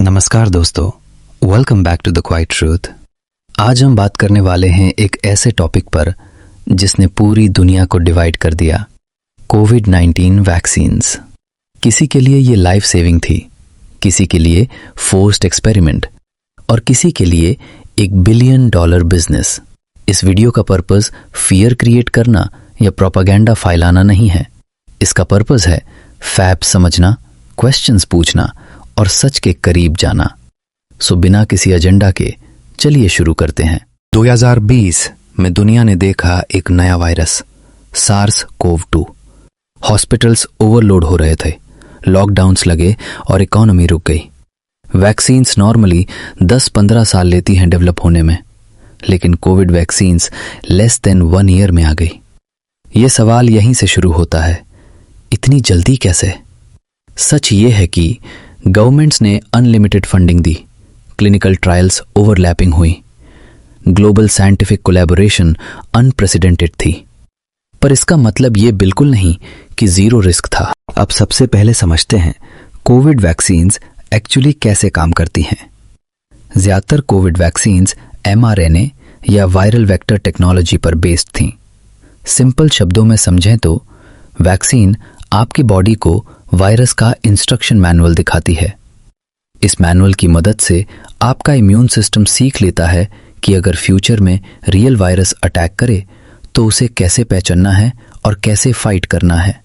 नमस्कार दोस्तों, welcome back to the quiet truth. आज हम बात करने वाले हैं एक ऐसे टॉपिक पर जिसने पूरी दुनिया को डिवाइड कर दिया, कोविड-19 वैक्सीन्स। किसी के लिए ये लाइफ सेविंग थी, किसी के लिए फोर्स्ड एक्सपेरिमेंट और किसी के लिए $1 बिलियन बिजनेस। इस वीडियो का पर्पस फियर क्रिएट करना या प्रोपेगेंडा फैलाना नहीं है। इसका पर्पस है फैक्ट समझना, क्वेश्चंस पूछना और सच के करीब जाना। सो बिना किसी एजेंडा के चलिए शुरू करते हैं। 2020 में दुनिया ने देखा एक नया वायरस, SARS-CoV-2। हॉस्पिटल्स ओवरलोड हो रहे थे, लॉकडाउन्स लगे और इकोनॉमी रुक गई। वैक्सीन्स नॉर्मली 10-15 साल लेती हैं डेवलप होने में, लेकिन Covid vaccines less than 1 year में आ गई। ये सवाल यहीं से शुरू होता है, इतनी जल्दी कैसे? सच ये है कि गवर्नमेंट्स ने अनलिमिटेड फंडिंग दी, क्लिनिकल ट्रायल्स ओवरलैपिंग हुई, ग्लोबल साइंटिफिक कोलैबोरेशन अनप्रेसिडेंटेड थी। पर इसका मतलब ये बिल्कुल नहीं कि जीरो रिस्क था। अब सबसे पहले समझते हैं कोविड वैक्सीन्स एक्चुअली कैसे काम करती हैं। ज्यादातर कोविड वैक्सीन्स mRNA या वायरल वेक्टर टेक्नोलॉजी पर बेस्ड थीं। सिंपल शब्दों में समझें तो वैक्सीन आपकी बॉडी को वायरस का इंस्ट्रक्शन मैनुअल दिखाती है। इस मैनुअल की मदद से आपका इम्यून सिस्टम सीख लेता है कि अगर फ्यूचर में रियल वायरस अटैक करे तो उसे कैसे पहचानना है और कैसे फाइट करना है।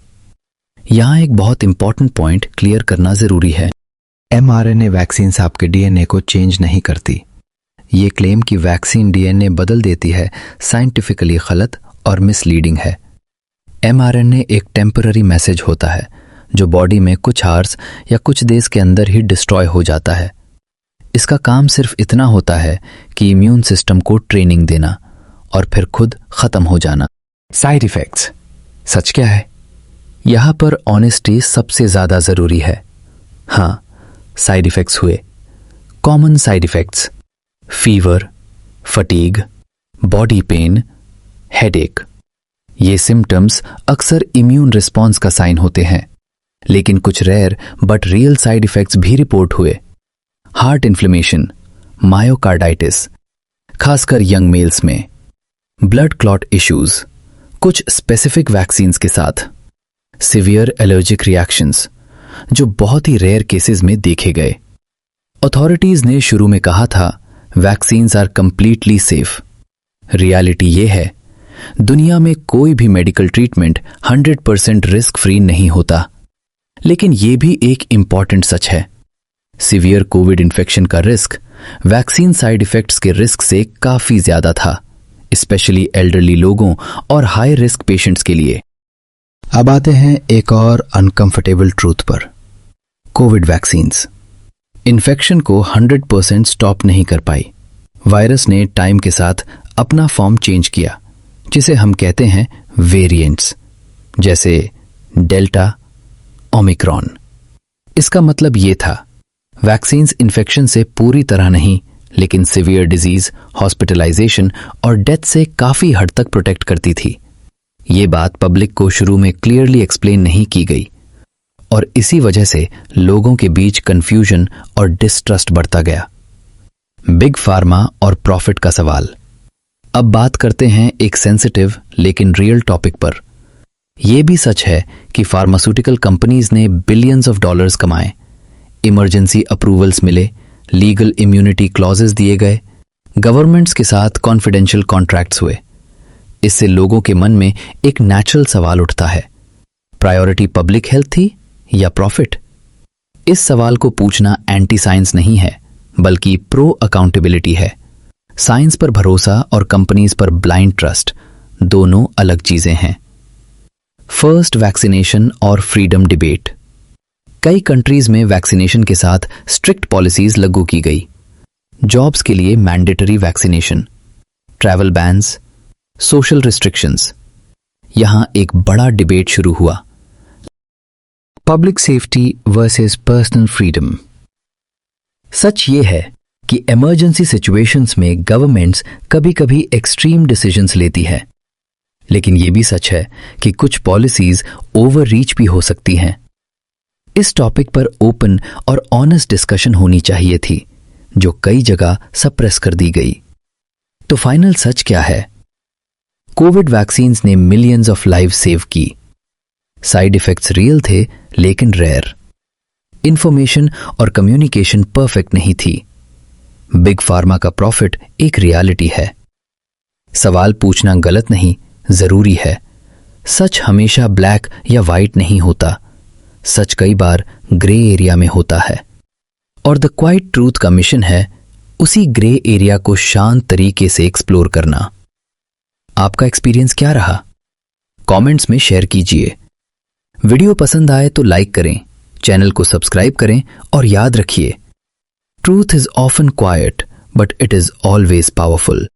यहाँ एक बहुत इंपॉर्टेंट पॉइंट क्लियर करना जरूरी है। mRNA वैक्सीन्स आपके डीएनए को चेंज नहीं करती। ये क्लेम कि वैक्सीन डीएनए बदल देती है साइंटिफिकली गलत और मिसलीडिंग है। mRNA एक टेम्पररी मैसेज होता है जो बॉडी में कुछ आवर्स या कुछ देर के अंदर ही डिस्ट्रॉय हो जाता है। इसका काम सिर्फ इतना होता है कि इम्यून सिस्टम को ट्रेनिंग देना और फिर खुद खत्म हो जाना। साइड इफेक्ट्स सच क्या है? यहां पर ऑनेस्टी सबसे ज्यादा जरूरी है। हाँ, साइड इफेक्ट्स हुए। Common side effects: fever, fatigue, body pain, headache. ये सिम्टम्स अक्सर इम्यून रिस्पॉन्स का साइन होते हैं, लेकिन कुछ rare but real side effects भी रिपोर्ट हुए। हार्ट इन्फ्लेमेशन, मायोकार्डाइटिस, खासकर यंग मेल्स में, ब्लड क्लॉट इश्यूज कुछ स्पेसिफिक वैक्सीन्स के साथ, सिवियर एलर्जिक रिएक्शंस जो बहुत ही रेयर केसेस में देखे गए। अथॉरिटीज ने शुरू में कहा था vaccines are completely safe. Reality ये है, दुनिया में कोई भी मेडिकल ट्रीटमेंट 100% रिस्क फ्री नहीं होता। लेकिन यह भी एक इंपॉर्टेंट सच है, सीवियर कोविड इन्फेक्शन का रिस्क वैक्सीन साइड इफेक्ट्स के रिस्क से काफी ज्यादा था, स्पेशली एल्डरली लोगों और हाई रिस्क पेशेंट्स के लिए। अब आते हैं एक और अनकंफर्टेबल ट्रूथ पर। कोविड वैक्सीन्स इन्फेक्शन को 100% स्टॉप नहीं कर पाई। वायरस ने टाइम के साथ अपना फॉर्म चेंज किया, जिसे हम कहते हैं वेरिएंट्स, जैसे डेल्टा, ओमिक्रॉन। इसका मतलब यह था वैक्सीन्स इन्फेक्शन से पूरी तरह नहीं, लेकिन सिवियर डिजीज, हॉस्पिटलाइजेशन और डेथ से काफी हद तक प्रोटेक्ट करती थी। ये बात पब्लिक को शुरू में क्लियरली एक्सप्लेन नहीं की गई और इसी वजह से लोगों के बीच कंफ्यूजन और डिस्ट्रस्ट बढ़ता गया। बिग फार्मा और प्रॉफिट का सवाल। अब बात करते हैं एक सेंसिटिव लेकिन रियल टॉपिक पर। यह भी सच है कि फार्मास्यूटिकल कंपनीज ने बिलियंस ऑफ डॉलर्स कमाए, इमरजेंसी अप्रूवल्स मिले, लीगल इम्यूनिटी क्लॉजेस दिए गए, गवर्नमेंट्स के साथ कॉन्फिडेंशियल कॉन्ट्रैक्ट्स हुए। इससे लोगों के मन में एक नेचुरल सवाल उठता है, प्रायोरिटी पब्लिक हेल्थ थी या प्रॉफिट? इस सवाल को पूछना एंटी साइंस नहीं है, बल्कि प्रो अकाउंटेबिलिटी है। साइंस पर भरोसा और कंपनीज पर ब्लाइंड ट्रस्ट दोनों अलग चीजें हैं। फर्स्ट, वैक्सीनेशन और फ्रीडम डिबेट। कई कंट्रीज में वैक्सीनेशन के साथ स्ट्रिक्ट पॉलिसीज लागू की गई। जॉब्स के लिए mandatory vaccination, travel bans, social restrictions. यहां एक बड़ा डिबेट शुरू हुआ, public safety versus personal freedom. सच ये है कि इमरजेंसी सिचुएशंस में गवर्नमेंट्स कभी कभी एक्सट्रीम डिसीजंस लेती है, लेकिन यह भी सच है कि कुछ पॉलिसीज ओवर रीच भी हो सकती हैं। इस टॉपिक पर ओपन और ऑनेस्ट डिस्कशन होनी चाहिए थी, जो कई जगह सप्रेस कर दी गई। तो फाइनल सच क्या है? कोविड वैक्सीन्स ने मिलियंस ऑफ लाइव सेव की। साइड इफेक्ट्स रियल थे लेकिन रेयर। इंफॉर्मेशन और कम्युनिकेशन परफेक्ट नहीं थी। बिग फार्मा का प्रॉफिट एक रियलिटी है। सवाल पूछना गलत नहीं, जरूरी है। सच हमेशा ब्लैक या वाइट नहीं होता। सच कई बार ग्रे एरिया में होता है। और द क्वाइट ट्रूथ का मिशन है उसी ग्रे एरिया को शांत तरीके से एक्सप्लोर करना। आपका एक्सपीरियंस क्या रहा? कमेंट्स में शेयर कीजिए। वीडियो पसंद आए तो लाइक करें, चैनल को सब्सक्राइब करें और याद रखिए, truth is often quite but it is always powerful.